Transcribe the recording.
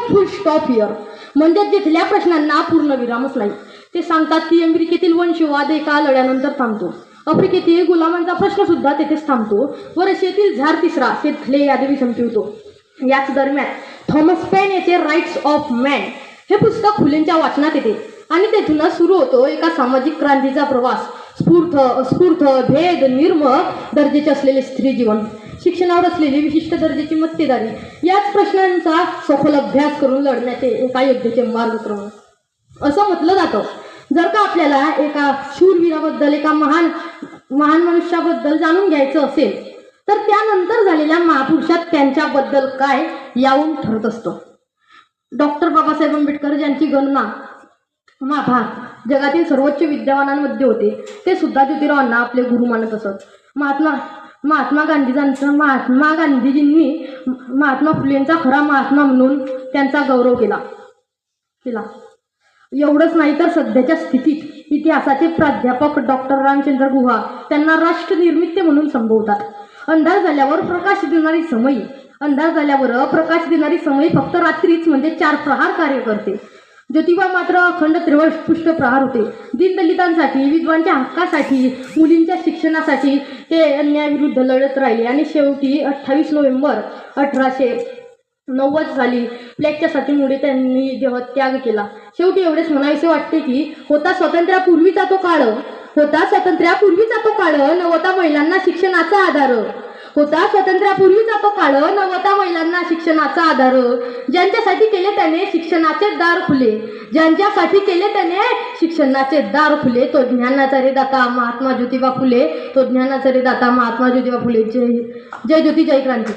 Full stop here. म्हणजे जिथल्या प्रश्नांना पूर्णविरामच नाही. ते सांगतात की अमेरिकेतील वंशवाद एका लढ्यानंतर थांबतो, आफ्रिकेतील गुलामांचा प्रश्न सुद्धा तेथेच थांबतो व रशियातील झार तिसरा तेथले यादवी संपवतो. याच दरम्यान थॉमस पेन याचे राईट्स ऑफ मॅन हे पुस्तक फुलेंच्या वाचनात येते आणि तेथूनच सुरू होतो एका सामाजिक क्रांतीचा प्रवास. स्फूर्त भेद निर्म दर्जाचे असलेले स्त्री जीवन, शिक्षणावर असलेली विशिष्ट दर्जाची मक्तेदारी, याच प्रश्नांचा सखोल अभ्यास करून लढण्याचे एका योद्धेचे मार्गक्रमण असं म्हटलं जातं. जर का आपल्याला एका शूरवीराबद्दल, एका महान मनुष्याबद्दल जाणून घ्यायचं असेल तर त्यानंतर झालेल्या महापुरुषात त्यांच्याबद्दल काय यावून ठरत असतं. डॉक्टर बाबासाहेब आंबेडकर ज्यांची गणना महाभारत जगातील सर्वोच्च विद्वानांमध्ये होते, ते सुद्धा ज्योतिरावांना आपले गुरु मानत असत. महात्मा गांधीजींनी महात्मा फुलेंचा खरा महात्मा म्हणून त्यांचा गौरव केला. एवढंच नाही तर सध्याच्या स्थितीत इतिहासाचे प्राध्यापक डॉक्टर रामचंद्र गुहा त्यांना राष्ट्रनिर्मिते म्हणून संबोधतात. अंधार झाल्यावर प्रकाश देणारी समयी फक्त रात्रीच म्हणजे 4 प्रहार कार्य करते. ज्योतिबा मात्र अखंड 23 पुष्ट प्रहार होते. दीनदलितांसाठी, विधवांच्या हक्कासाठी, मुलींच्या शिक्षणासाठी ते अन्यायाविरुद्ध लढत राहिले आणि शेवटी 28 नोव्हेंबर 1890 साली प्लेगच्या साथीमुळे त्यांनी देहत्याग केला. शेवटी एवढेच म्हणावेसे वाटते की होता स्वातंत्र्यापूर्वीचा तो काळ नवता महिलांना शिक्षणाचा आधार. ज्यांच्यासाठी केले त्याने शिक्षणाचे दार खुले, तो ज्ञानाचा रे दाता महात्मा ज्योतिबा फुले. जय ज्योती जय क्रांती.